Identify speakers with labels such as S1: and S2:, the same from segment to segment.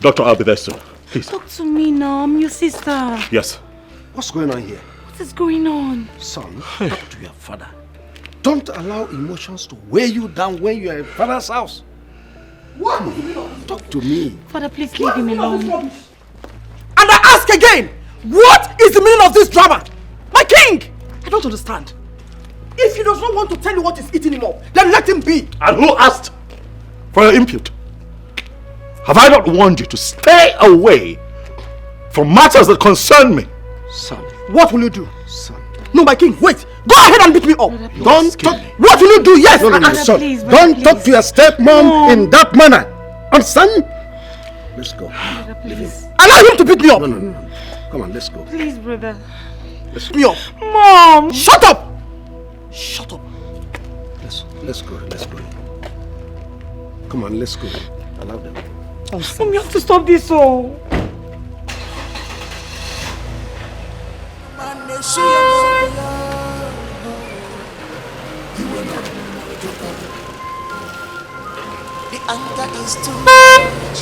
S1: Doctor, I'll be there soon. Please.
S2: Talk to me now. I'm your sister.
S1: Yes.
S3: What's going on here?
S2: What is going on?
S3: Son, talk to your father. Don't allow emotions to weigh you down when you are in father's house. What? Talk to me.
S2: Father, please leave him alone.
S4: And I ask again, what is the meaning of this drama? My king! I don't understand. If he does not want to tell you what is eating him up, then let him be.
S1: And who asked for your input? Have I not warned you to stay away from matters that concern me?
S3: Son.
S4: What will you do?
S3: Son.
S4: No, my king, wait. Go ahead and beat me up.
S3: Don't talk.
S4: What will you do? Yes.
S3: No, son.
S2: Please,
S3: don't talk to your stepmom in that manner. Understand? Let's go.
S2: Please.
S4: Allow him to beat me up.
S3: No. Come on, let's go.
S2: Please, brother.
S4: Let's me up.
S2: Mom!
S4: Shut up! Shut up.
S3: Let's go. Come on, let's go. Allow them.
S2: Mom, you have to stop this, oh.
S5: The anger is too much.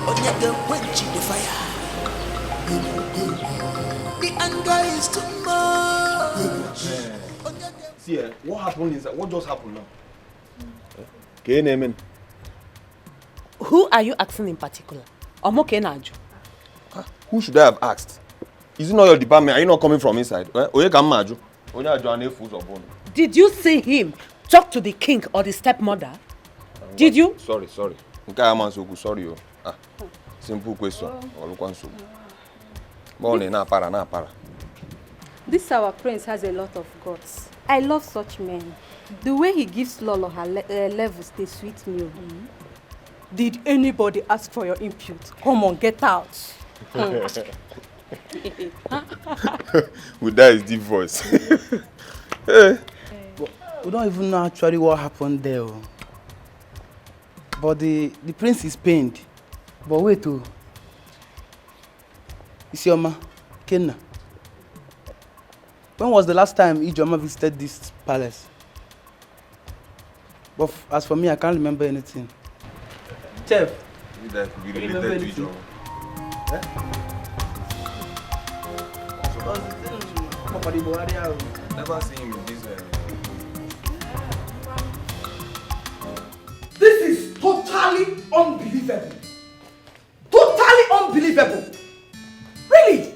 S5: Onyege quench the fire. The anger is too much.
S6: See, what happened is what just happened now? Okay, name.
S7: Who are you asking in particular?
S6: Who should I have asked? Is it not your department? Are you not coming from inside?
S7: Did you see him talk to the king or the stepmother? Did you?
S6: Sorry. Sorry. Simple question.
S8: This our prince has a lot of guts. I love such men. The way he gives Lolo her levels, they sweet me.
S9: Did anybody ask for your input? Come on, get out.
S6: With that is deep voice.
S10: We don't even know actually what happened there. But the prince is pained. But wait, Isioma, Kenna. When was the last time Ijoma visited this palace? But as for me, I can't remember anything. Chef,
S6: That could be related to each other. Never seen him in this.
S4: This is totally unbelievable. Totally unbelievable. Really?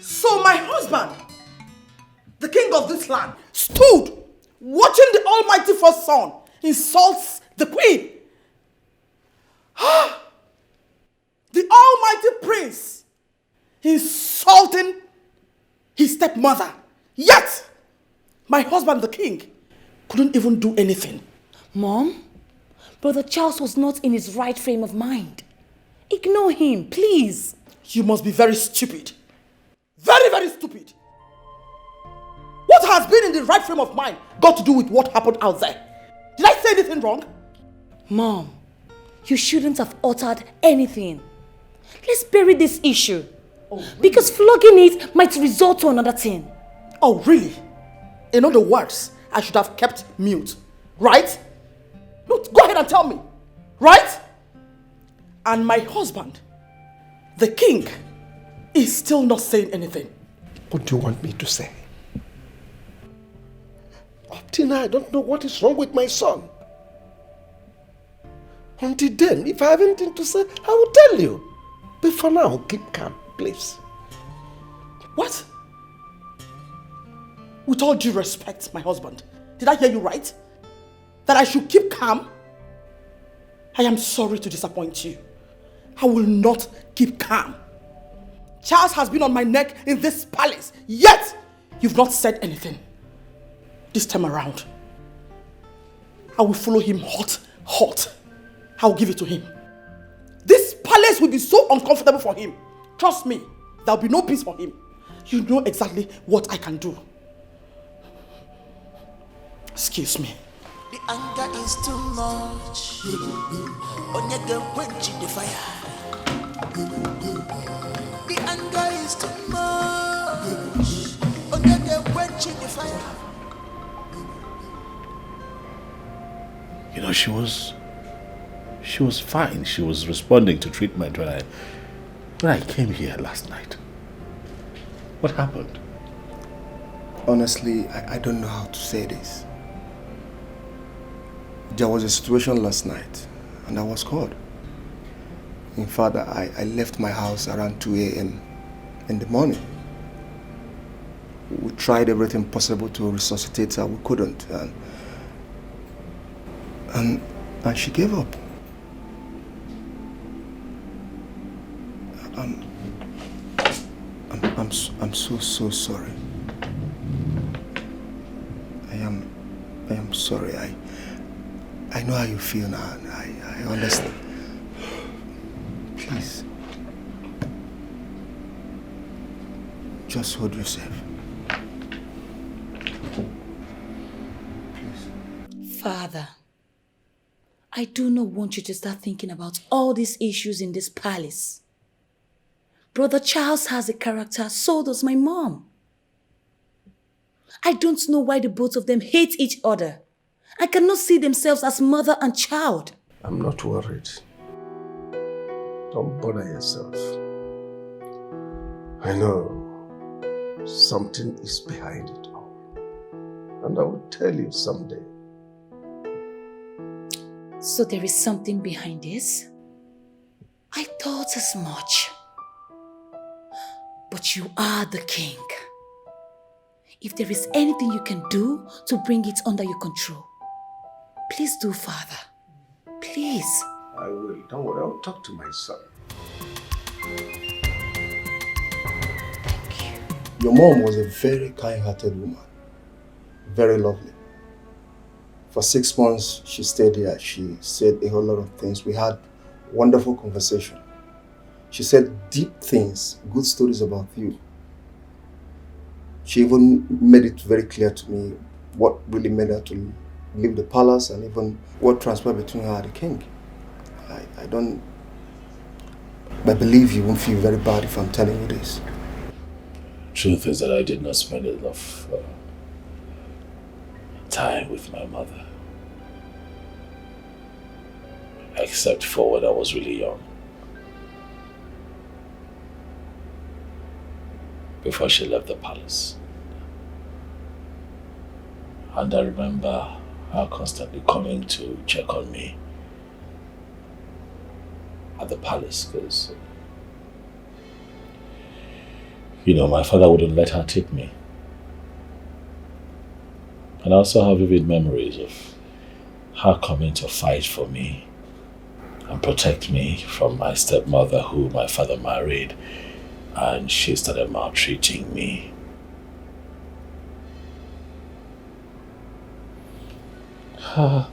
S4: So my husband, the king of this land, stood watching the almighty first son insults the queen. The almighty prince insulting his stepmother. Yet, my husband, the king, couldn't even do anything.
S2: Mom, Brother Charles was not in his right frame of mind. Ignore him, please.
S4: You must be very stupid. Very, very stupid. What has been in the right frame of mind got to do with what happened out there? Did I say anything wrong?
S2: Mom, you shouldn't have uttered anything. Let's bury this issue. Oh, really? Because flogging it might result to another thing.
S4: Oh, really? In other words, I should have kept mute, right? No, go ahead and tell me, right? And my husband, the king, is still not saying anything.
S3: What do you want me to say? Up till now, I don't know what is wrong with my son. Until then, if I have anything to say, I will tell you. But for now, keep calm, please.
S4: What? With all due respect, my husband, did I hear you right? That I should keep calm? I am sorry to disappoint you. I will not keep calm. Charles has been on my neck in this palace, yet you've not said anything. This time around, I will follow him hot. I will give it to him. This palace will be so uncomfortable for him. Trust me, there will be no peace for him. You know exactly what I can do. Excuse me.
S5: The anger is too much. Onyege quench the fire. The anger is too much. Onyege quench the fire.
S1: You
S11: know, she was fine. She was responding to treatment when I came here last night. What happened?
S6: Honestly, I don't know how to say this. There was a situation last night and I was called. In fact, I left my house around 2 a.m. in the morning. We tried everything possible to resuscitate her. We couldn't. And she gave up. I'm so sorry. I am sorry. I know how you feel now. I understand. Please. Just hold yourself.
S2: Father, I do not want you to start thinking about all these issues in this palace. Brother Charles has a character, so does my mom. I don't know why the both of them hate each other and cannot see themselves as mother and child.
S3: I'm not worried. Don't bother yourself. I know something is behind it all. And I will tell you someday.
S2: So there is something behind this? I thought as much. But you are the king. If there is anything you can do to bring it under your control, please do, Father. Please.
S3: I will. Don't worry. I'll talk to my son.
S2: Thank you.
S6: Your mom was a very kind-hearted woman. Very lovely. For 6 months, she stayed here. She said a whole lot of things. We had wonderful conversation. She said deep things, good stories about you. She even made it very clear to me what really made her to leave the palace and even what transpired between her and the king. I believe you won't feel very bad if I'm telling you this.
S11: Truth is that I did not spend enough time with my mother. Except for when I was really young. Before she left the palace. And I remember her constantly coming to check on me at the palace because, my father wouldn't let her take me. And I also have vivid memories of her coming to fight for me and protect me from my stepmother who my father married, and she started maltreating me.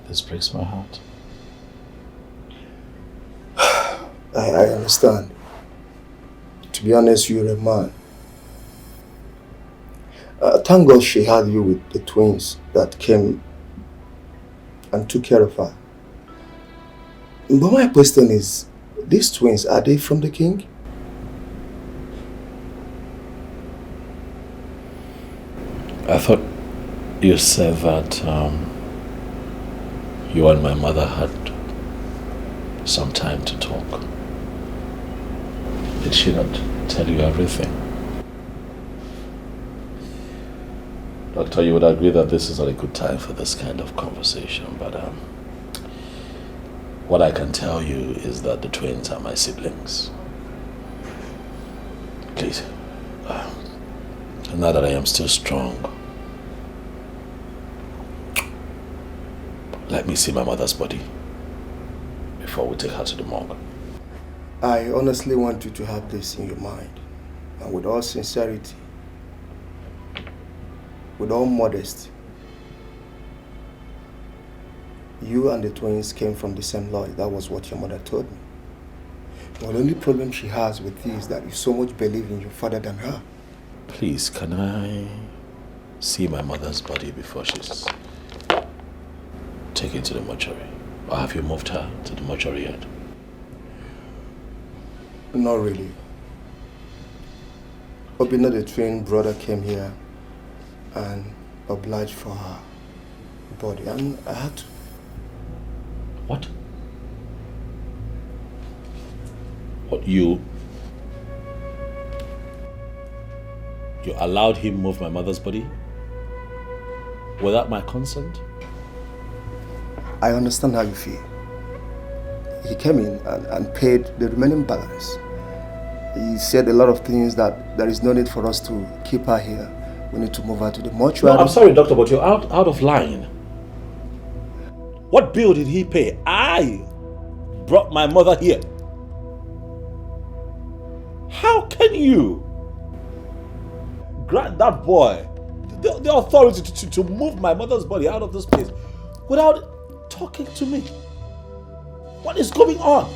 S11: This breaks my heart.
S6: I understand. To be honest, you're a man. Thank God she had you with the twins that came and took care of her. But my question is, these twins, are they from the king?
S11: I thought you said that you and my mother had some time to talk. Did she not tell you everything? Doctor, you would agree that this is not a good time for this kind of conversation, but what I can tell you is that the twins are my siblings. Please, now that I am still strong, let me see my mother's body before we take her to the morgue.
S6: I honestly want you to have this in your mind, and with all sincerity, with all modesty. You and the twins came from the same lodge. That was what your mother told me. The only problem she has with you is that you so much believe in your father than her.
S11: Please, can I see my mother's body before she's taken to the mortuary? Or have you moved her to the mortuary yet?
S6: Not really. Obina, the twin brother, came here and obliged for her body, and I had to.
S11: What? What, you allowed him move my mother's body? Without my consent?
S6: I understand how you feel. He came in and paid the remaining balance. He said a lot of things that there is no need for us to keep her here. We need to move her to the mortuary.
S11: No, I'm sorry, doctor, but you're out of line. What bill did he pay? I brought my mother here. How can you grant that boy the authority to move my mother's body out of this place without talking to me? What is going on?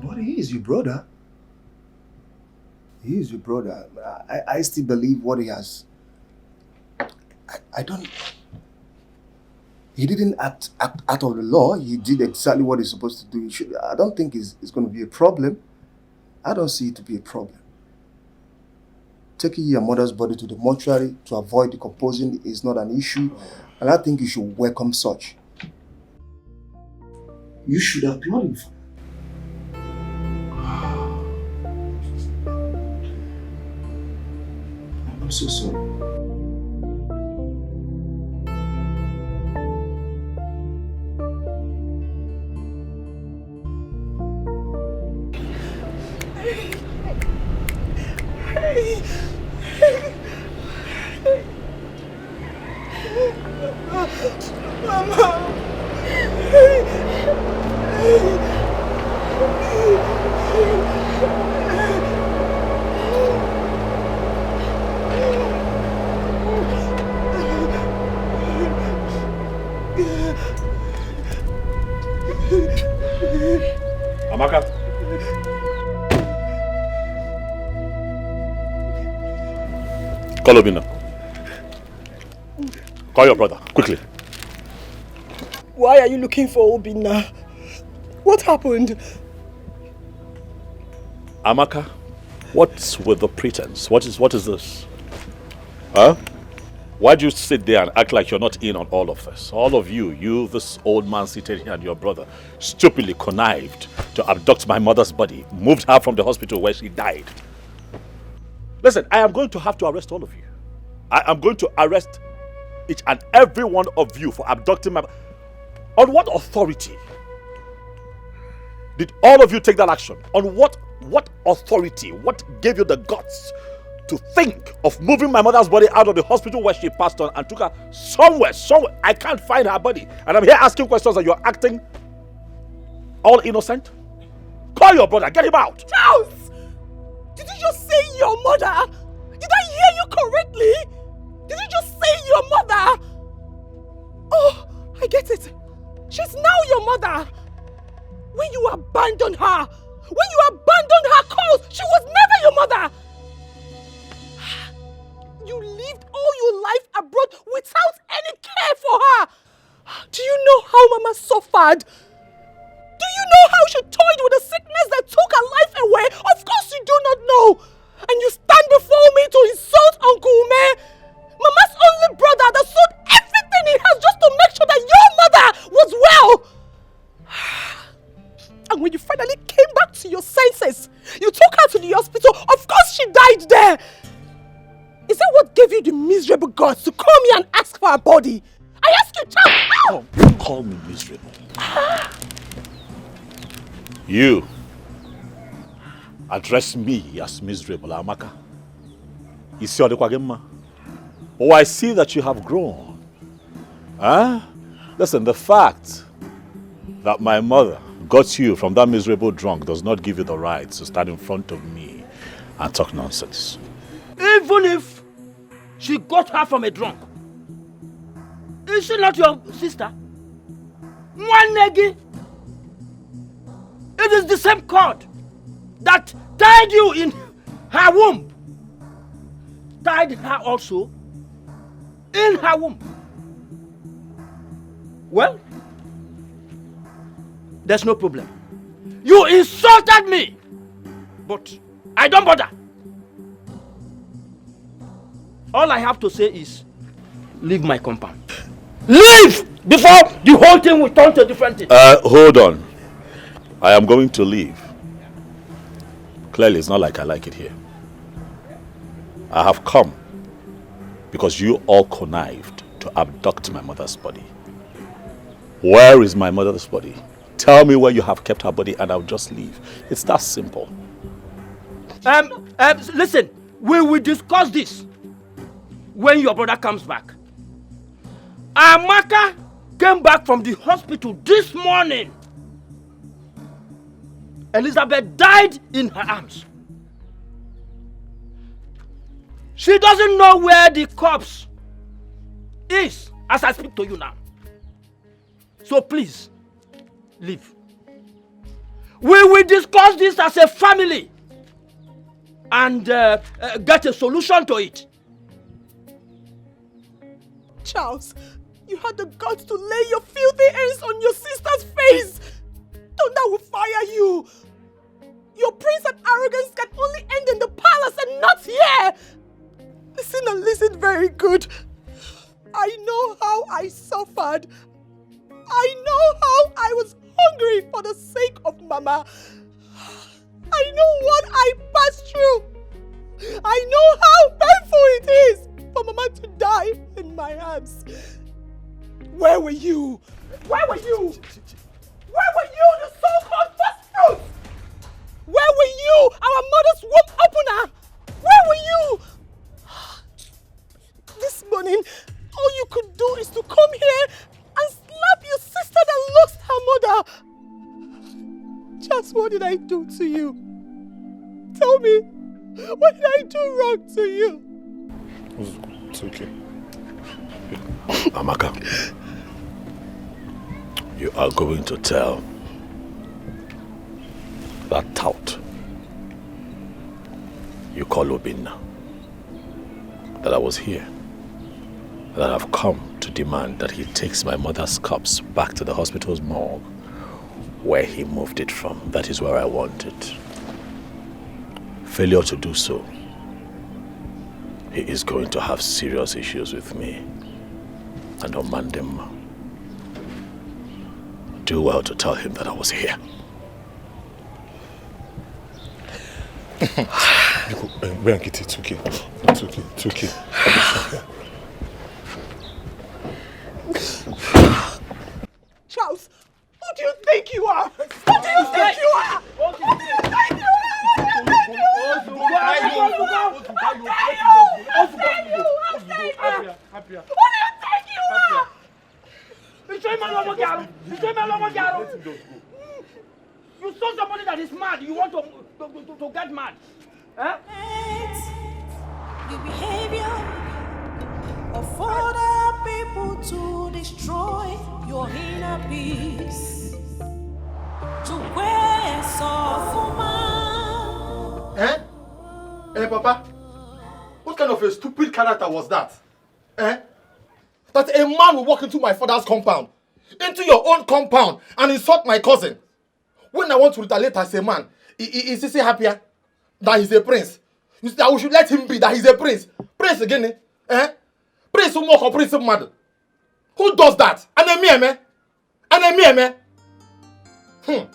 S6: But he is your brother. He is your brother. I still believe what he has. I don't... He didn't act out of the law. He did exactly what he's supposed to do. I don't think it's going to be a problem. I don't see it to be a problem. Taking your mother's body to the mortuary to avoid decomposing is not an issue. And I think you should welcome such. You should applaud him for that. I'm so sorry.
S11: Amaka. Call Obina. Call your brother, quickly.
S4: Why are you looking for Obina? What happened?
S11: Amaka, what's with the pretense? What is this? Huh? Why'd you sit there and act like you're not in on all of this? All of you, this old man seated here and your brother, stupidly connived to abduct my mother's body, moved her from the hospital where she died. Listen, I am going to have to arrest all of you. I am going to arrest each and every one of you for abducting my... On what authority did all of you take that action? On what authority? What gave you the guts to think of moving my mother's body out of the hospital where she passed on and took her somewhere? I can't find her body. And I'm here asking questions and you're acting all innocent? Call your brother, get him out!
S4: Charles! Did you just say your mother? Did I hear you correctly? Did you just say your mother? Oh, I get it. She's now your mother. When you abandoned her cause, she was never your mother. You lived all your life abroad without any care for her. Do you know how Mama suffered? Do you know how she toyed with a sickness that took her life away? Of course you do not know. And you stand before me to insult Uncle Ume, Mama's only brother that sold everything he has just to make sure that your mother was well. And when you finally came back to your senses, you took her to the hospital. Of course she died there. Is that what gave you the miserable guts to call me and ask for her body? I asked you, Charles.
S11: Don't call me miserable. You address me as miserable, Amaka. Oh, I see that you have grown. Huh? Listen, the fact that my mother got you from that miserable drunk does not give you the right to stand in front of me and talk nonsense.
S10: Even if she got her from a drunk, is she not your sister? One negi. It is the same cord that tied you in her womb, tied her also in her womb. Well, there's no problem. You insulted me, but I don't bother. All I have to say is, leave my compound. Leave before the whole thing will turn to a different thing.
S1: Hold on. I am going to leave. Clearly, it's not like I like it here. I have come because you all connived to abduct my mother's body. Where is my mother's body? Tell me where you have kept her body and I'll just leave. It's that simple.
S10: Listen, we will discuss this when your brother comes back. Amaka came back from the hospital this morning. Elizabeth died in her arms. She doesn't know where the corpse is as I speak to you now. So please, leave. We will discuss this as a family and get a solution to it.
S9: Charles, you had the guts to lay your filthy hands on your sister's face. Thunder will fire you. Your prince and arrogance can only end in the palace and not here. Listen and listen very good. I know how I suffered. I know how I was hungry for the sake of Mama. I know what I passed through. I know how painful it is for Mama to die in my arms. Where were you? Where were you? Where were you, the so-called first fruits? Where were you, our mother's womb opener? Where were you? This morning, all you could do is to come here and slap your sister that lost her mother. Just what did I do to you? Tell me, what did I do wrong to you?
S1: It's okay. Amaka, you are going to tell that tout you call Obinna that I was here, that I've come to demand that he takes my mother's corpse back to the hospital's morgue where he moved it from. That is where I want it. Failure to do so, he is going to have serious issues with me and Omandemma. Do well to tell him that I was here.
S12: Bianchi, it's okay. It's okay. It's okay.
S9: Charles, who do you think you are? Who do you think you are? Who do you think you
S10: You saw somebody that is mad. You want to get mad. Huh?
S5: Your behavior of other people to destroy your inner peace. To where
S3: Eh? Eh, Papa? What kind of a stupid character was that? Eh? That a man will walk into my father's compound, into your own compound, and insult my cousin. When I want to retaliate as a man, is he happier that he's a prince? You say that we should let him be, that he's a prince. Prince again, eh? Eh? Prince who mock or prince who mad? Who does that? Anemia, me? Anemia, me?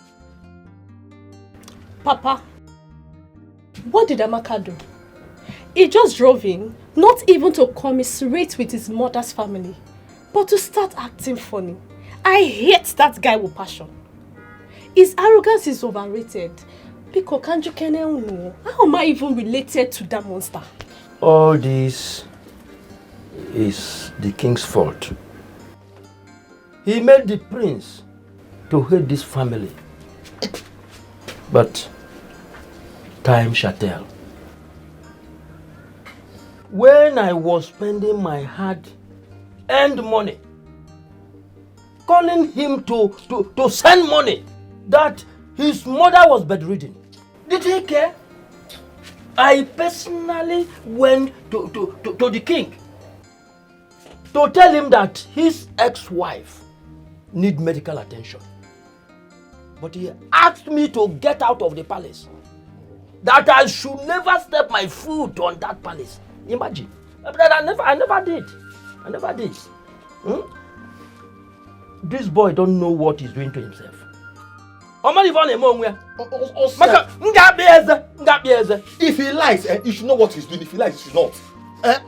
S9: Papa, what did Amaka do? He just drove in, not even to commiserate with his mother's family, but to start acting funny. I hate that guy with passion. His arrogance is overrated. Because how am I even related to that monster?
S10: All this is the king's fault. He made the prince to hate this family. But time shall tell. When I was spending my hard-earned money, calling him to send money that his mother was bedridden, did he care? I personally went to the king to tell him that his ex-wife need medical attention. But he asked me to get out of the palace, that I should never step my foot on that palace. Imagine. But I never did. I never did. this boy don't know what he's doing to himself.
S3: If he lies, you should know what he's doing. If he lies, you should not. Let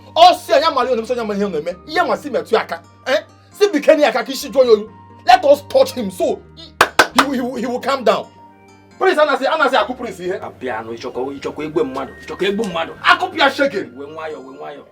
S3: us touch him so he will calm down. Prince Anase aku prince here.
S10: Apiano ichoko egbe mmadu. Ichoko egbe mmadu.
S3: Akopia shaking.
S10: We nwayo.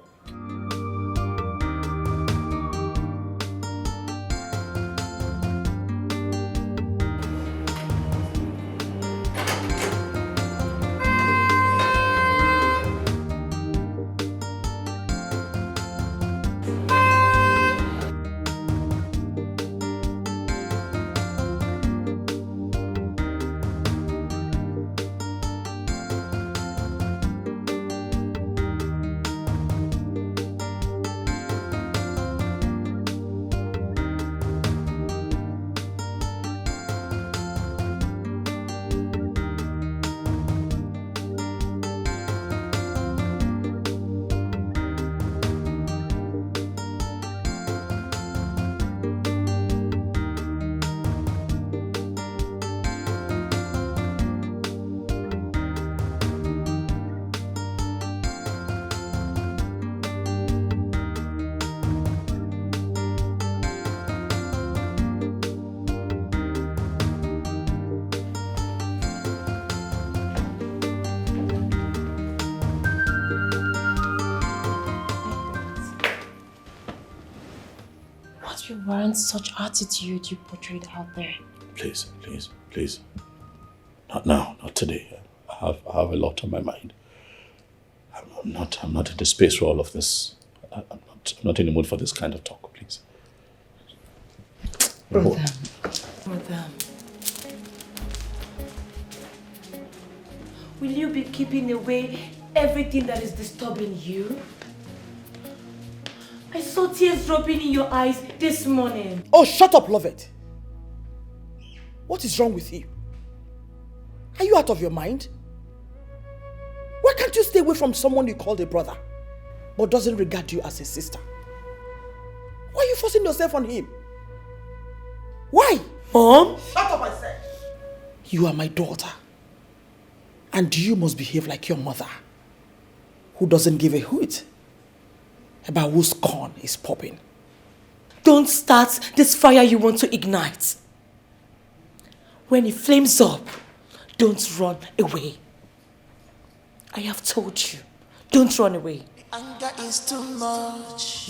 S2: You weren't such attitude you portrayed out there.
S11: Please. Not now, not today. I have a lot on my mind. I'm not in the space for all of this. I'm not in the mood for this kind of talk, please.
S2: Brother. Will you be keeping away everything that is disturbing you? I saw tears dropping in your eyes this morning.
S4: Oh, shut up, Lovett. What is wrong with you? Are you out of your mind? Why can't you stay away from someone you call a brother, but doesn't regard you as a sister? Why are you forcing yourself on him? Why?
S2: Mom?
S4: Shut up, I said. You are my daughter. And you must behave like your mother, who doesn't give a hoot about whose corn is popping.
S2: Don't start this fire you want to ignite. When it flames up, don't run away. I have told you, don't run away.
S5: Anger is too much.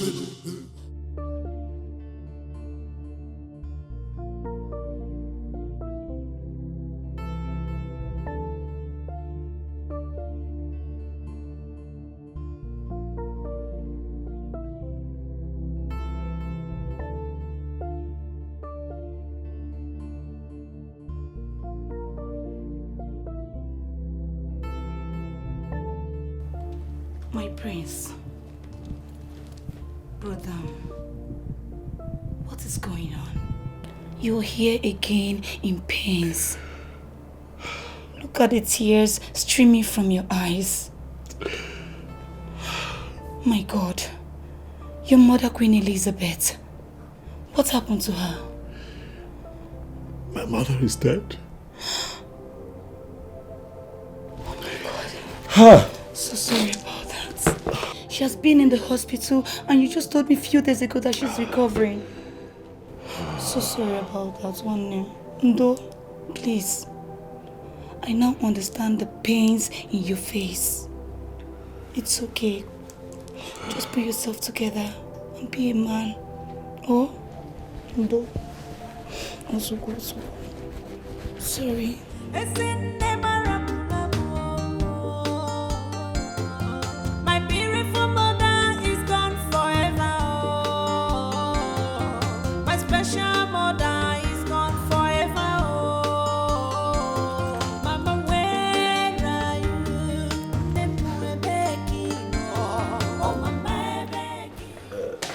S2: My prince, brother, what is going on? You're here again in pains. Look at the tears streaming from your eyes. My God, your mother, Queen Elizabeth, what happened to her?
S11: My mother is dead.
S2: Oh my God. So sorry about that. She has been in the hospital and you just told me a few days ago that she's recovering. So sorry about that one. Ndo, please. I now understand the pains in your face. It's okay. Just put yourself together and be a man. Oh? Ndo. Also go. Sorry.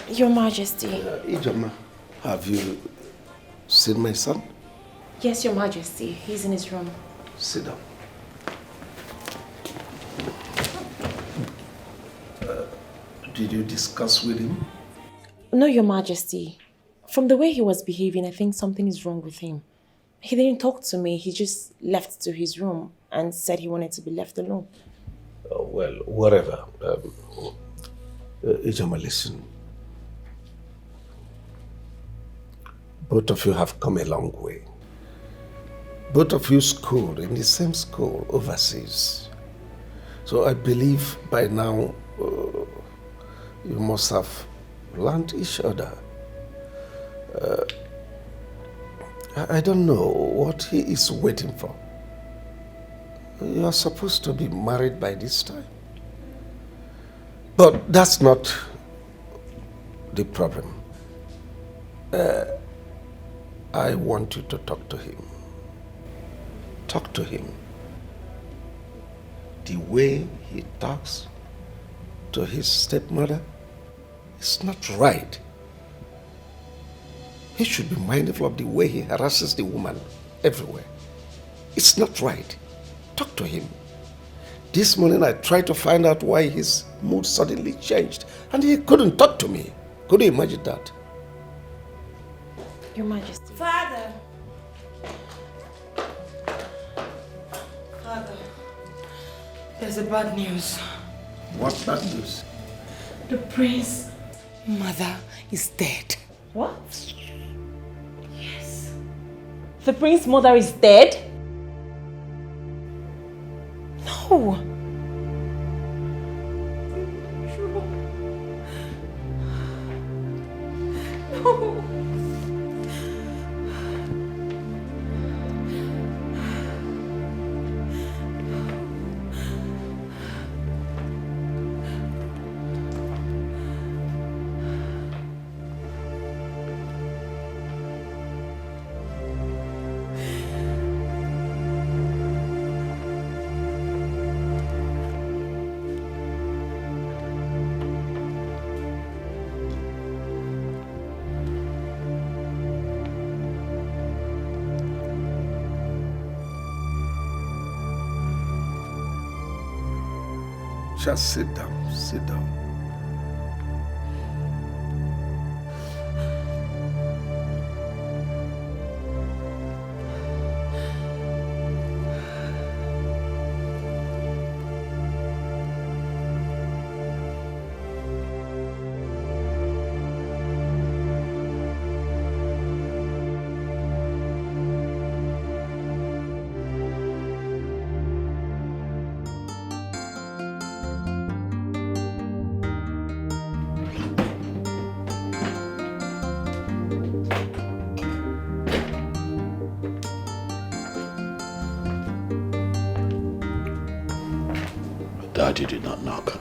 S13: Your Majesty.
S14: Ijama, have you seen my son?
S13: Yes, Your Majesty. He's in his room.
S14: Sit down. Did you discuss with him?
S13: No, Your Majesty. From the way he was behaving, I think something is wrong with him. He didn't talk to me. He just left to his room and said he wanted to be left alone.
S14: Well, whatever. Ijoma, listen. Both of you have come a long way. Both of you schooled in the same school overseas. So I believe by now you must have learned each other. I don't know what he is waiting for. You are supposed to be married by this time. But that's not the problem. I want you to talk to him. Talk to him. The way he talks to his stepmother is not right. He should be mindful of the way he harasses the woman everywhere. It's not right. Talk to him. This morning I tried to find out why his mood suddenly changed and he couldn't talk to me. Could you imagine that?
S13: Your Majesty.
S2: Father! Father, there's a bad news.
S14: What bad news?
S2: The prince's mother is dead.
S13: What? Yes. The prince's mother is dead? No. No.
S14: Just sit down, sit down.
S1: Daddy did not knock.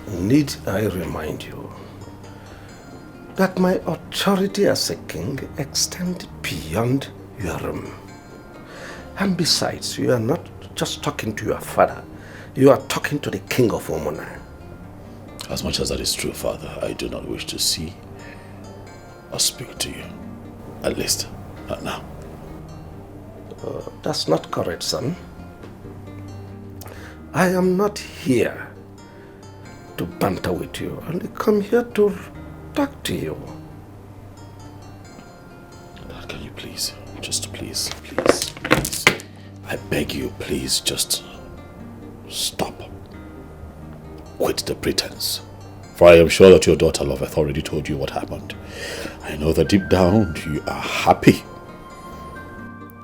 S14: Need I remind you that my authority as a king extends beyond your room. And besides, you are not just talking to your father, you are talking to the king of Omona.
S1: As much as that is true, Father, I do not wish to see or speak to you. At least, not now.
S14: That's not correct, son. I am not here to banter with you. I only come here to talk to you.
S1: Dad, can you please, just please, I beg you, please, just stop. Quit the pretense. For I am sure that your daughter Loveth already told you what happened. I know that deep down you are happy.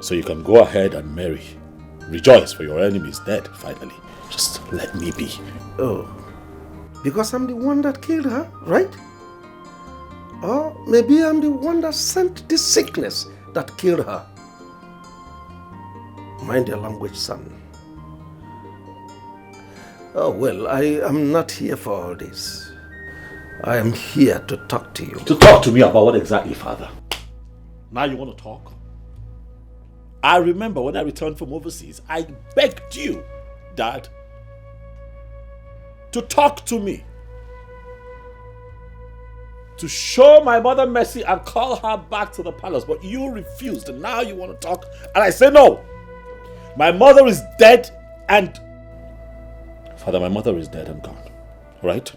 S1: So you can go ahead and marry. Rejoice, for your enemy is dead, finally. Just let me be.
S14: Oh, because I'm the one that killed her, right? Or maybe I'm the one that sent this sickness that killed her. Mind your language, son. Oh, well, I am not here for all this. I am here to talk to you.
S1: To talk to me about what exactly, Father? Now you want to talk? I remember when I returned from overseas, I begged you, Dad, to talk to me. To show my mother mercy and call her back to the palace. But you refused, and now you want to talk. And I say no. My mother is dead and... Father, my mother is dead and gone. Right?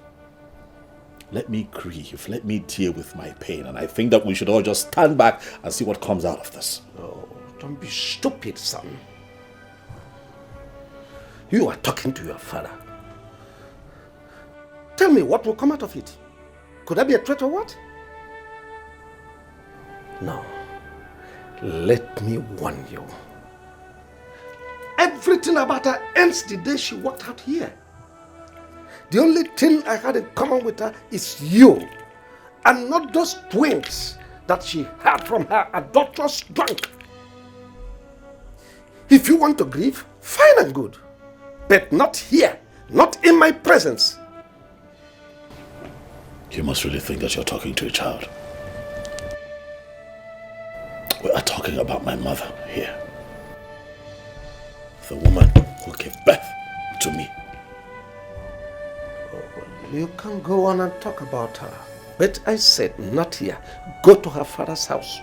S1: Let me grieve. Let me deal with my pain. And I think that we should all just stand back and see what comes out of this.
S14: Oh, don't be stupid, son. You are talking to your father. Tell me what will come out of it. Could that be a threat or what? No. Let me warn you. Everything about her ends the day she walked out here. The only thing I had in common with her is you, and not those twins that she had from her adulterous drunk. If you want to grieve, fine and good, but not here, not in my presence.
S11: You must really think that you're talking to a child. We are talking about my mother here. The woman who gave birth to me.
S14: You can go on and talk about her. But I said, not here. Go to her father's house.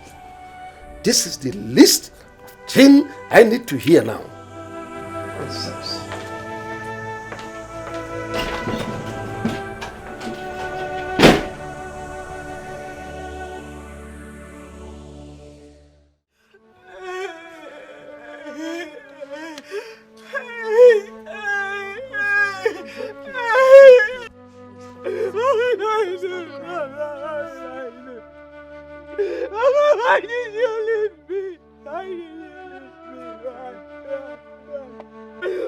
S14: This is the least thing I need to hear now. Nonsense.
S9: Why did you leave me? Why did you leave me?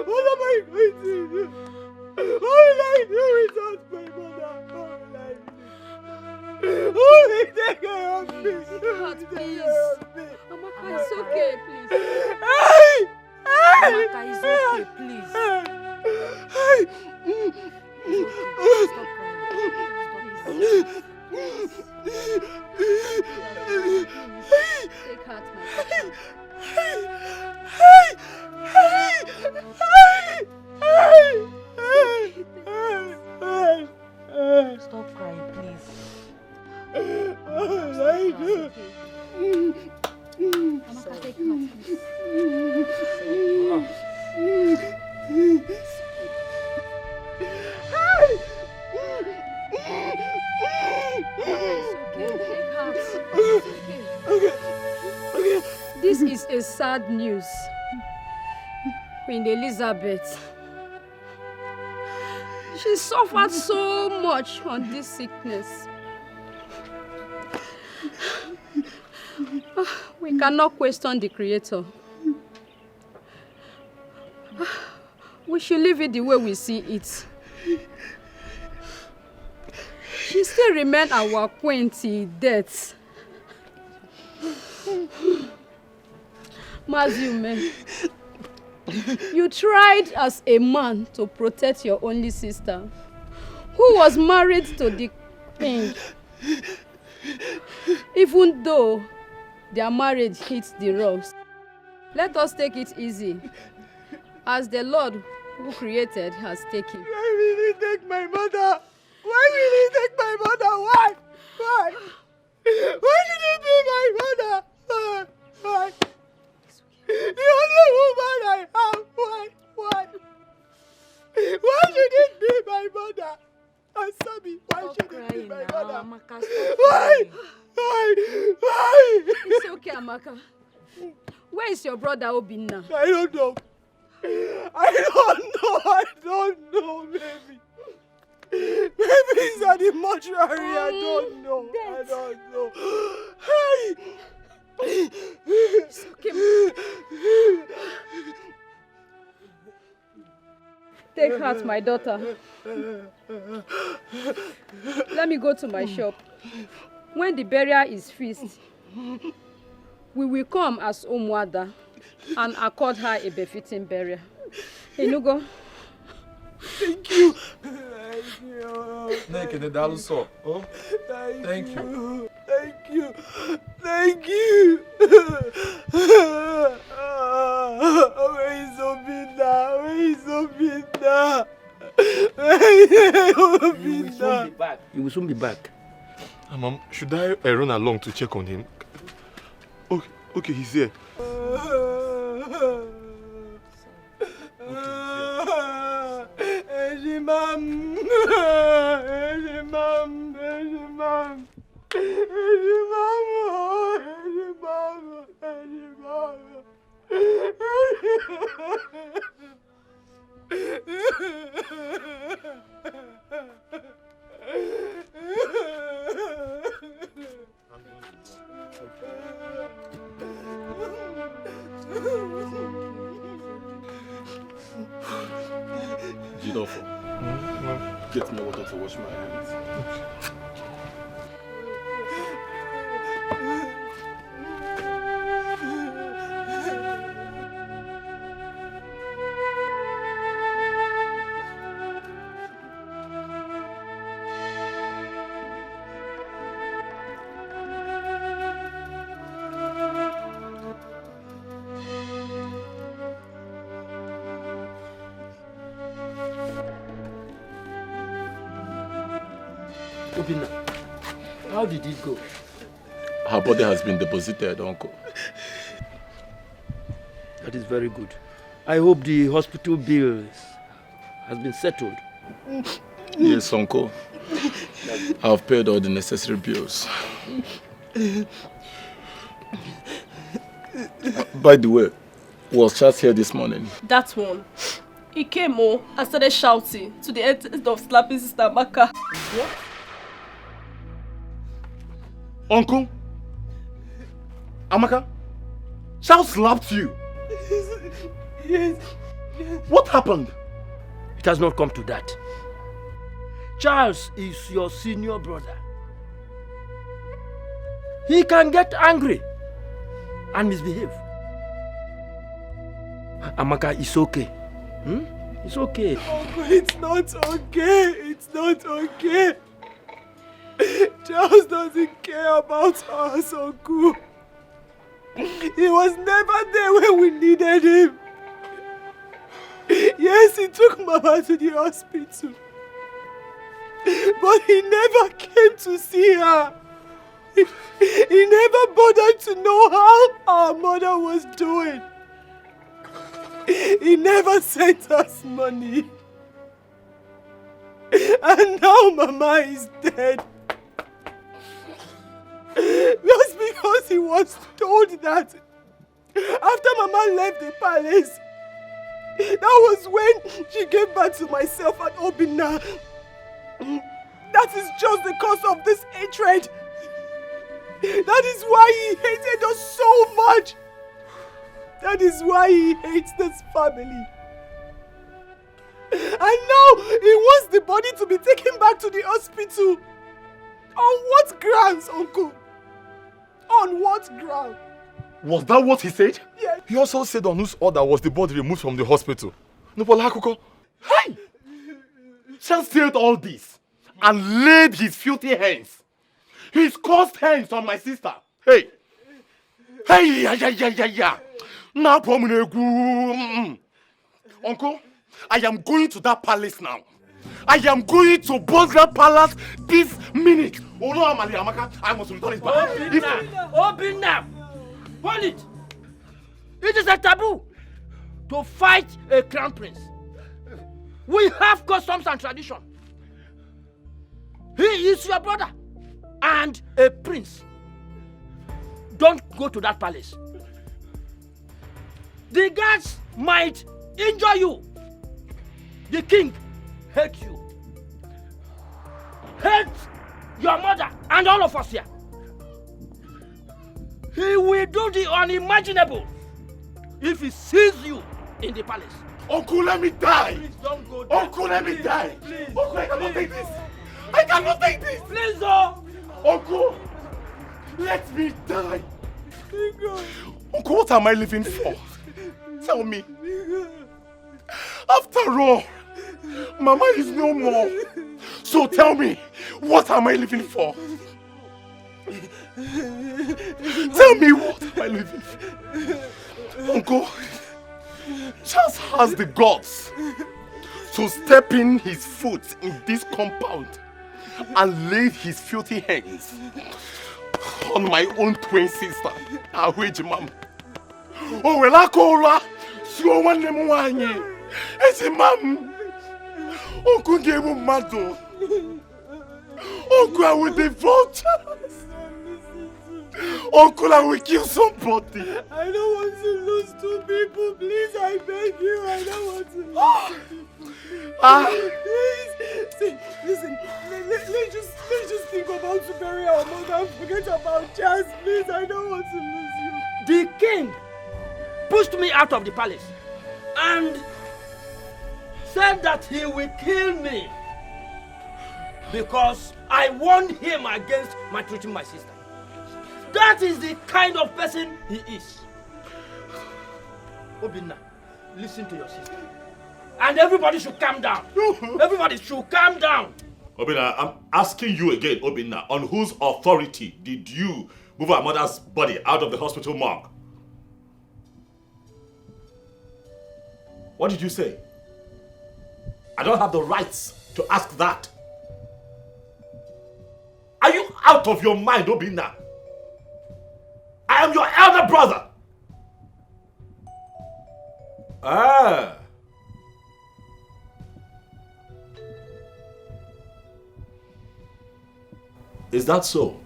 S9: What am I going to do? What will I do without my mother? What will I do? Who will take care of me? Who will take care of me?
S8: Amaka, it's okay, please.
S9: Hey!
S8: Amaka, it's okay, please. Stop crying. Take heart, my daughter. Stop crying, please. Amaka, take heart, This is a sad news. Queen Elizabeth, she suffered so much on this sickness. We cannot question the Creator. We should leave it the way we see it. She still remains our queen till death. Mazume, you tried as a man to protect your only sister, who was married to the king. Even though their marriage hits the rocks, let us take it easy, as the Lord who created has taken.
S9: Why will he take my mother? Why will he take my mother? Why? Why? Why should it be my mother? Why? The only woman I have. Why? Why? Why should it be my mother? Answer me. Why should it be my mother?
S8: Amaka,
S9: Why? Why? Why?
S8: It's okay, Amaka. Where is your brother Obinna?
S9: I don't know. I don't know, baby. Maybe he's at the mortuary. I don't know. Hey!
S8: It's okay. Take heart, my daughter. Let me go to my shop. When the burial is fixed, we will come as Omwada and accord her a befitting burial. Enugo.
S9: Thank you.
S3: Thank you. Thank you.
S9: Thank you. Thank you. Where is Obinna? Where is Obinna?
S14: You will soon be back.
S12: Mom, should I run along to check on him? Okay, he's here.
S9: Ejimam,
S3: Gidolfo, get me water to wash my hands.
S10: Obina, how did it go?
S3: Her body has been deposited, Uncle.
S10: That is very good. I hope the hospital bills has been settled.
S3: Yes, Uncle. I've paid all the necessary bills. By the way, was Charles here this morning?
S15: That one. He came and started shouting to the end of slapping Sister Amaka.
S3: What? Uncle? Amaka? Charles slapped you?
S15: Yes.
S3: What happened?
S10: It has not come to that. Charles is your senior brother. He can get angry and misbehave. Amaka, it's okay. It's okay.
S9: Uncle, it's not okay. It's not okay. Charles doesn't care about us, Uncle. He was never there when we needed him. Yes, he took Mama to the hospital. But he never came to see her. He never bothered to know how our mother was doing. He never sent us money. And now Mama is dead. Just because he was told that after Mama left the palace, that was when she gave birth to myself and Obina. That is just the cause of this hatred. That is why he hated us so much. That is why he hates this family. And now he wants the body to be taken back to the hospital. On what grounds, Uncle? On what ground?
S3: Was that what he said?
S9: Yes.
S3: He also said on whose order was the body removed from the hospital. Hey! Charles said all this and laid his filthy hands, his cursed hands on my sister. Hey! Hey! Yeah. Now, Uncle, I am going to that palace now. I am going to burn that palace this minute. Oh no, Amaka, I must return it back.
S10: Obina! Hold it! It is a taboo to fight a crown prince. We have customs and tradition. He is your brother and a prince. Don't go to that palace. The guards might injure you. The king hates you. Hates your mother and all of us here. He will do the unimaginable if he sees you in the palace.
S3: Uncle, let me die.
S10: Please don't go there.
S3: Uncle, let me die.
S10: Please.
S3: Uncle, I cannot take this. I cannot take this.
S10: Please, oh.
S3: Uncle, let me die. Uncle, what am I living for? Tell me. After all, Mama is no more. So tell me, what am I living for? Tell me, what am I living for? Uncle, Charles has the guts to step in his foot in this compound and lay his filthy hands on my own twin sister, Ahueji Mama. Oh, well, I call her. So one name one year. It's a mom. Uncle gave him mad. Uncle, I will divorce Charles. Uncle, I will kill somebody.
S9: I don't want to lose 2 people. Please, I beg you. I don't want to lose 2 people. Please. See, listen. Let's just think about to bury our mother and forget about Jazz. Please, I don't want to lose you.
S10: The king pushed me out of the palace and said that he will kill me because I warned him against maltreating my sister. That is the kind of person he is. Obinna, listen to your sister. And everybody should calm down. Everybody should calm down.
S1: Obinna, I'm asking you again, Obinna, on whose authority did you move our mother's body out of the hospital morgue? What did you say? I don't have the rights to ask that. Are you out of your mind, Obinna? I am your elder brother. Ah. Is that so?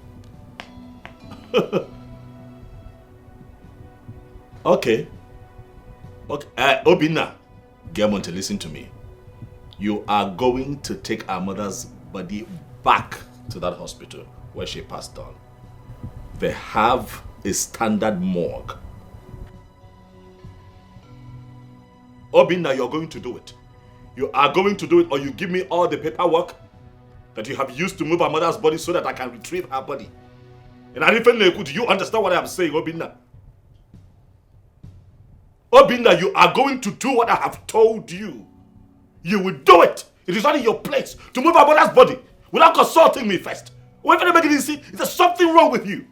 S1: Okay. Obinna, Germonte, listen to me. You are going to take our mother's body back to that hospital where she passed on. They have a standard morgue. Obinna, you're going to do it. You are going to do it, or you give me all the paperwork that you have used to move our mother's body so that I can retrieve her body. And I even know, do you understand what I am saying, Obinna? Obinna, you are going to do what I have told you. You will do it. It is not in your place to move our mother's body without consulting me first. Wait for the beginning, see, there's something wrong with you.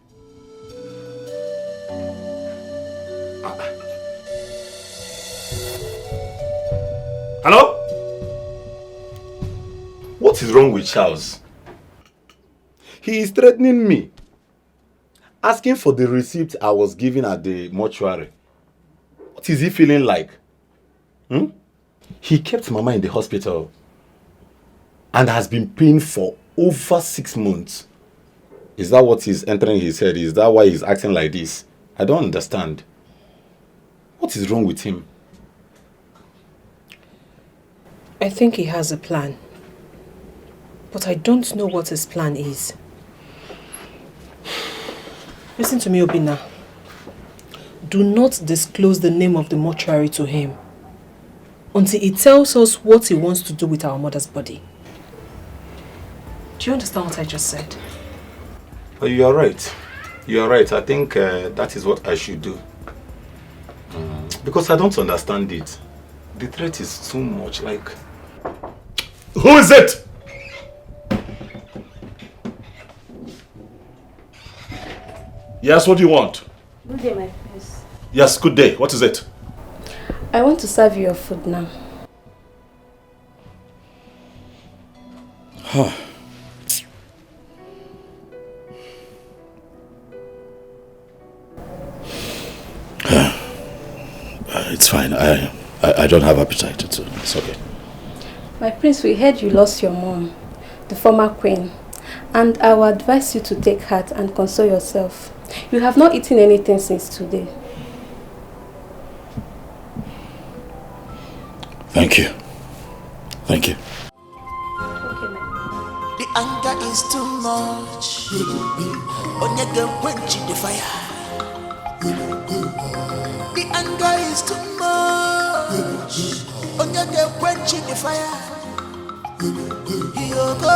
S1: Hello?
S3: What is wrong with Charles? He is threatening me. Asking for the receipt I was given at the mortuary. What is he feeling like? He kept Mama in the hospital and has been paying for over 6 months. Is that what is entering his head? Is that why he's acting like this? I don't understand. What is wrong with him?
S16: I think he has a plan. But I don't know what his plan is. Listen to me, Obinna. Do not disclose the name of the mortuary to him until he tells us what he wants to do with our mother's body. Do you understand what I just said?
S3: You are right. You are right. I think that is what I should do. Because I don't understand it. The threat is too much like...
S1: Who is it? Yes, what do you want?
S17: Good day, my prince.
S1: Yes, good day. What is it?
S17: I want to serve you your food now.
S11: It's fine. I don't have appetite. It's okay.
S17: My prince, we heard you lost your mom, the former queen, and I will advise you to take heart and console yourself. You have not eaten anything since today.
S11: Thank you. Thank you.
S5: The anger is too much. Onyege quench the fire. The anger is too much. Onyege quench the fire. You go.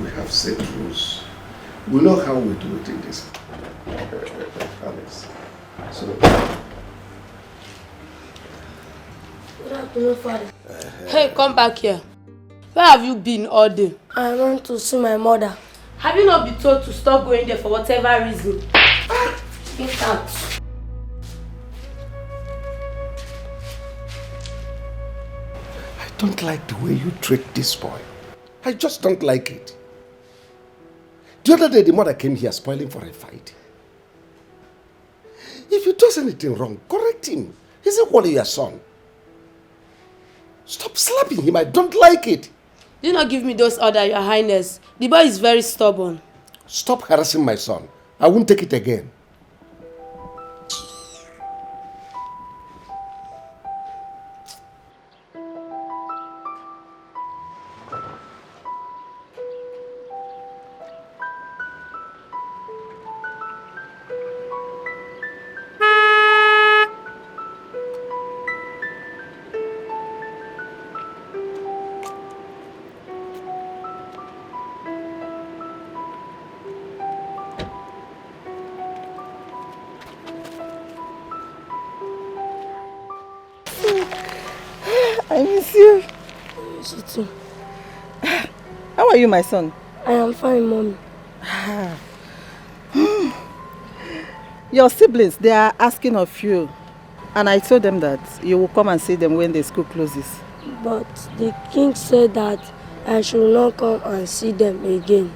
S14: We have set rules. We know how we do it in this palace. So.
S18: Good afternoon, Father.
S19: Hey, come back here. Where have you been all day?
S18: I went to see my mother. Have you not been told to stop going there for whatever reason? Get out.
S14: I don't like the way you treat this boy. I just don't like it. The other day, the mother came here spoiling for a fight. If he does anything wrong, correct him. He's equally your son. Stop slapping him. I don't like it.
S18: Do not give me those orders, Your Highness. The boy is very stubborn.
S14: Stop harassing my son. I won't take it again.
S19: I miss you.
S18: I miss you too.
S19: How are you, my son?
S18: I am fine, Mommy.
S19: Your siblings, they are asking of you. And I told them that you will come and see them when the school closes.
S18: But the king said that I should not come and see them again.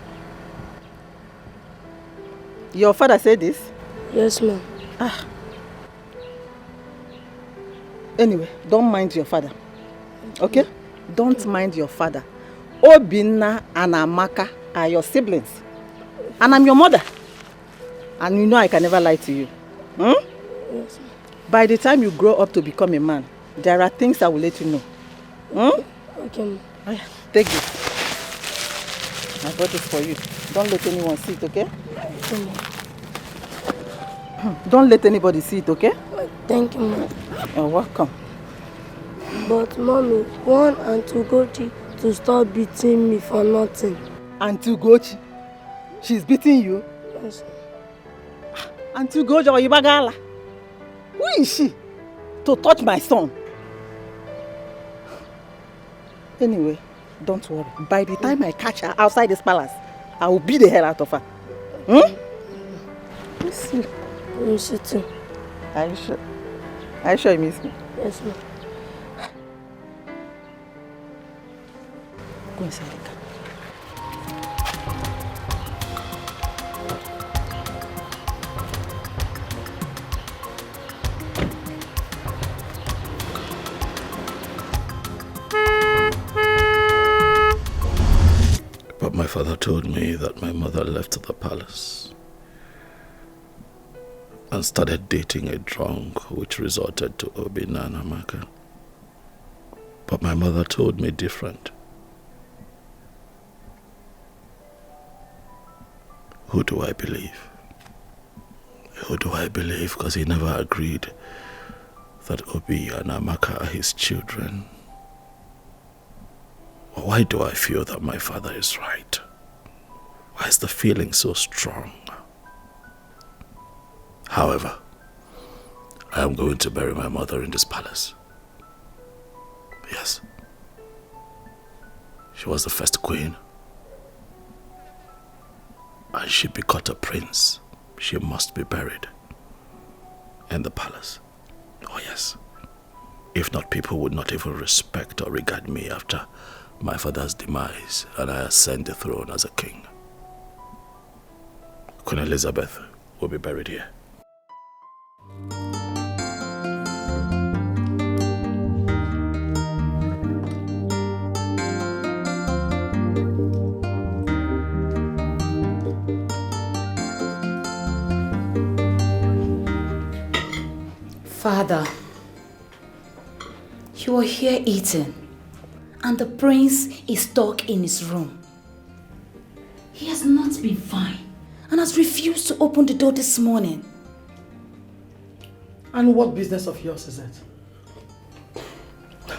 S19: Your father said this?
S18: Yes, ma'am.
S19: Anyway, don't mind your father. Okay? Don't mind your father. Obinna and Amaka are your siblings. And I'm your mother. And you know I can never lie to you.
S18: Yes, ma'am.
S19: By the time you grow up to become a man, there are things I will let you know.
S18: Okay, ma'am.
S19: Take this. I bought this for you. Don't let anyone see it, okay?
S18: Okay, ma'am.
S19: Don't let anybody see it, okay?
S18: Thank you, ma'am.
S19: You're welcome.
S18: But, Mommy, want Auntie Ugochi to stop beating me for nothing.
S19: Auntie Ugochi? She's beating you?
S18: Yes.
S19: Auntie Ugochi or Ibagala? Who is she to touch my son? Anyway, don't worry. By the time I catch her outside this palace, I will beat the hell out of her. Miss you.
S18: I miss you too.
S19: Are you sure? Are you sure you miss me?
S18: Yes, ma'am.
S19: Go inside the car.
S11: But my father told me that my mother left the palace and started dating a drunk, which resorted to Obinna and Amaka. But my mother told me different. Who do I believe? Who do I believe? Because he never agreed that Obi and Amaka are his children. Why do I feel that my father is right? Why is the feeling so strong? However, I am going to bury my mother in this palace. Yes. She was the first queen. And she begot a prince. She must be buried in the palace. Oh yes. If not, people would not even respect or regard me after my father's demise and I ascend the throne as a king. Queen Elizabeth will be buried here.
S2: Father, you are here eating, and the prince is stuck in his room. He has not been fine and has refused to open the door this morning.
S4: And what business of yours is it?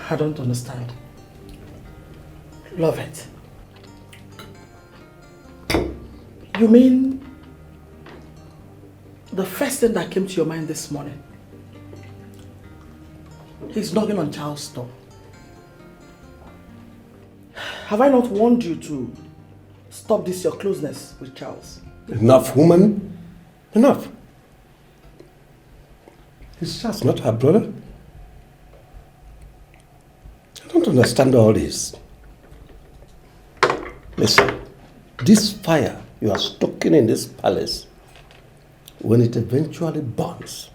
S4: I don't understand. Love it. You mean the first thing that came to your mind this morning? He's knocking on Charles' door. Have I not warned you to stop this your closeness with Charles.
S14: Enough, woman. Enough. He's just not her brother. I don't understand all this. Listen, this fire you are stoking in this palace, when it eventually burns,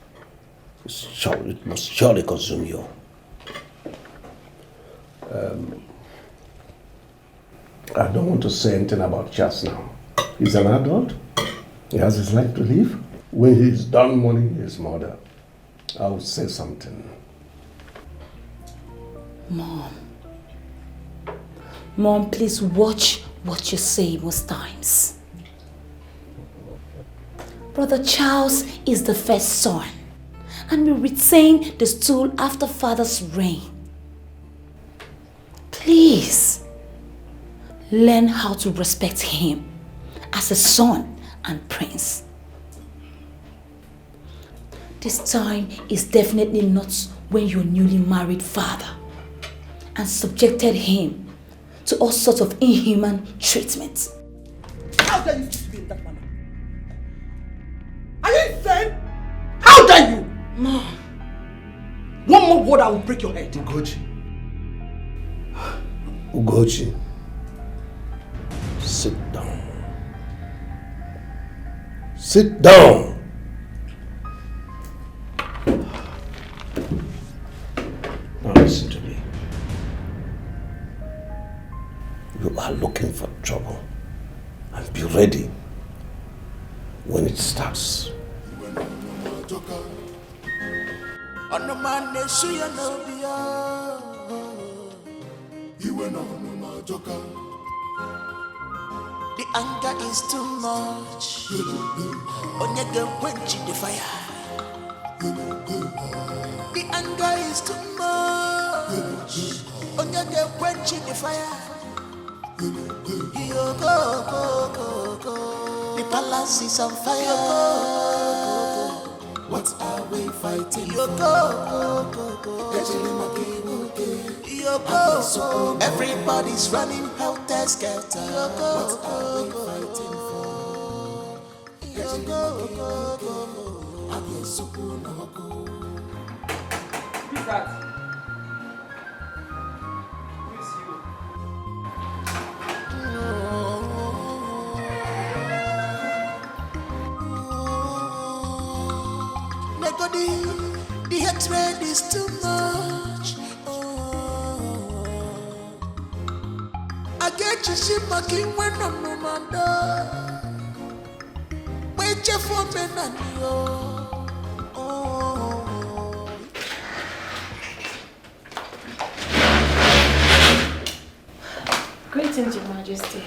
S14: it must surely consume you. I don't want to say anything about Charles now. He's an adult. He has his life to live. When he's done mourning his mother, I will say something.
S2: Mom, please watch what you say most times. Brother Charles is the first son, and will retain the stool after father's reign. Please, learn how to respect him as a son and prince. This time is definitely not when your newly married father and subjected him to all sorts of inhuman treatment.
S4: How dare you speak to me in that manner? Are you insane? How dare you? Mom. One more word, I will break your head.
S14: Ugochi, sit down. Sit down. Now listen to me. You are looking for trouble, and be ready when it starts.
S5: The anger is too much. Onyege quench the fire. The anger is too much. Onyege quench the fire. Yo go. The palace is on fire. What are we fighting? Yo go. Everybody's running helter skelter. What are we fighting for?
S20: Who's that? Who is you?
S5: The hatred is too much. I get you shit my king when I'm no man done. Wait you for me and you.
S13: Greetings, Your Majesty.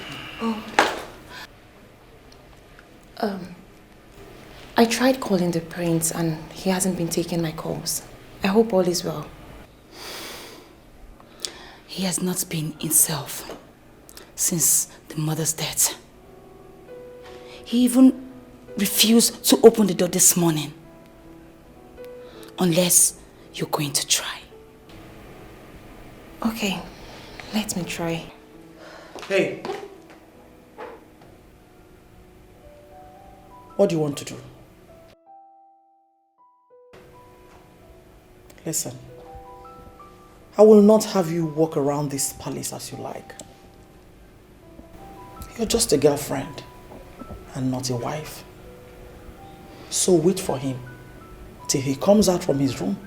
S13: I tried calling the prince and he hasn't been taking my calls. I hope all is well.
S2: He has not been himself since the mother's death. He even refused to open the door this morning. Unless you're going to try.
S13: Okay, let me try.
S4: Hey. What do you want to do? Listen, I will not have you walk around this palace as you like. You're just a girlfriend and not a wife. So wait for him till he comes out from his room.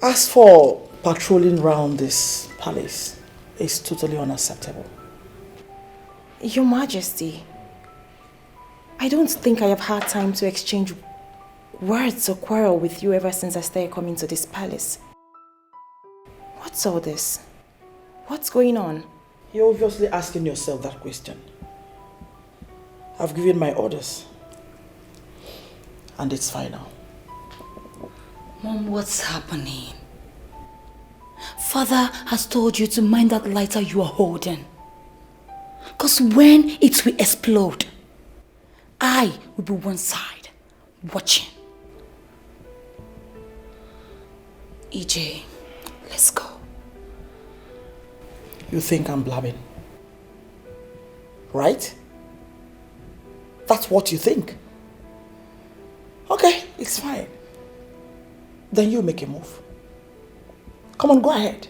S4: As for patrolling around this palace, it's totally unacceptable.
S13: Your Majesty, I don't think I have had time to exchange words or quarrel with you ever since I started coming to this palace. What's all this? What's going on?
S4: You're obviously asking yourself that question. I've given my orders. And it's final.
S2: Mom, what's happening? Father has told you to mind that lighter you are holding. Because when it will explode, I will be one side, watching. EJ, let's go.
S4: You think I'm blabbing? right? That's what you think. Okay, it's fine. Then you make a move. Come on, go ahead.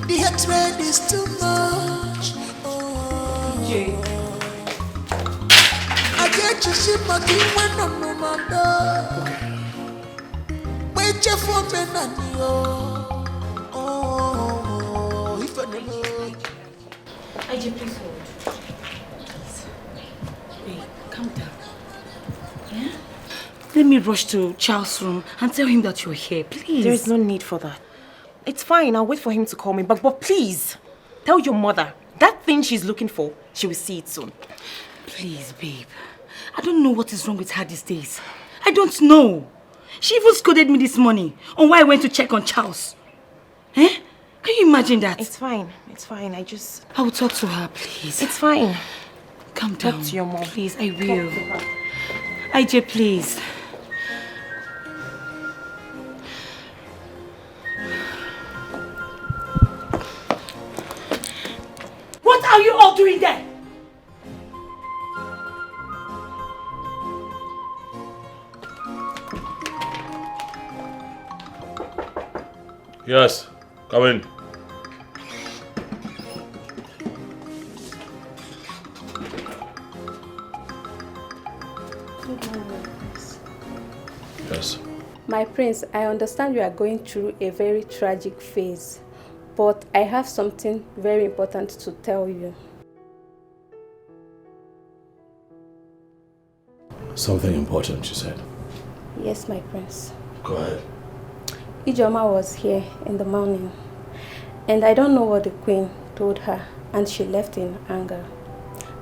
S5: The hatred is too much.
S2: Jay.
S5: I get you shit my king when I'm no mother. Wait you for me and if I never.
S2: IJ, please hold. Wait, calm down. Yeah? Let me rush to Charles' room and tell him that you're here, please.
S13: There is no need for that. It's fine, I'll wait for him to call me, but please, tell your mother, that thing she's looking for, she will see it soon.
S2: Please, babe. I don't know what is wrong with her these days. I don't know. She even scolded me this morning on why I went to check on Charles. Eh? Can you imagine that?
S13: It's fine,
S2: I will talk to her, please.
S13: It's fine.
S2: Calm down.
S13: Talk to your mom.
S2: Please, I will. IJ, please. What are you all doing there?
S1: Yes, come in. Yes.
S17: My prince, I understand you are going through a very tragic phase, but I have something very important to tell you.
S11: Something important, you said.
S17: Yes, my prince.
S11: Go ahead.
S17: Ijoma was here in the morning, and I don't know what the queen told her, and she left in anger.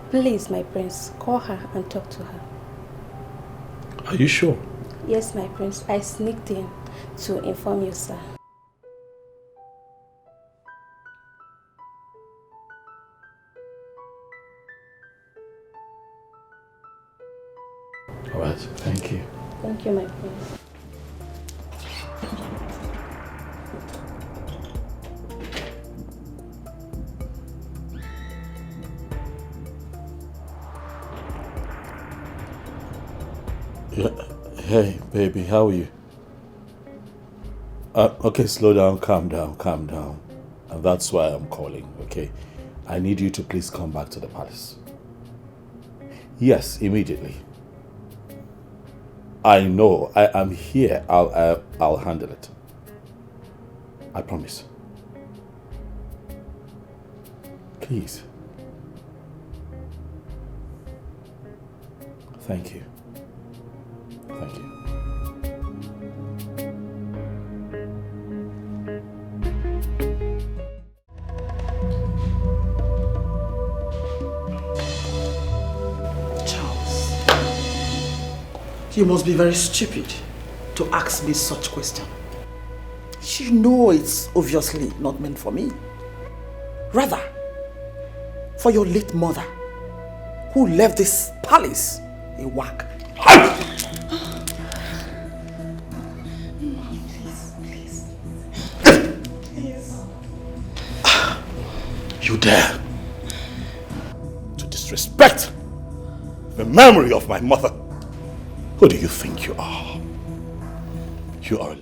S17: Please, my prince, call her and talk to her.
S11: Are you sure?
S17: Yes, my prince, I sneaked in to inform you, sir.
S11: All right, thank you.
S17: Thank you, my prince.
S11: Yeah. Hey, baby, how are you? Okay, slow down, calm down. And that's why I'm calling, okay? I need you to please come back to the palace. Yes, immediately. I know, I am here. I'll handle it. I promise. Please. Thank you. Thank you.
S4: Charles, you must be very stupid to ask me such question. You know it's obviously not meant for me. Rather, for your late mother, who left this palace a whack.
S1: You dare to disrespect the memory of my mother? Who do you think you are? You are a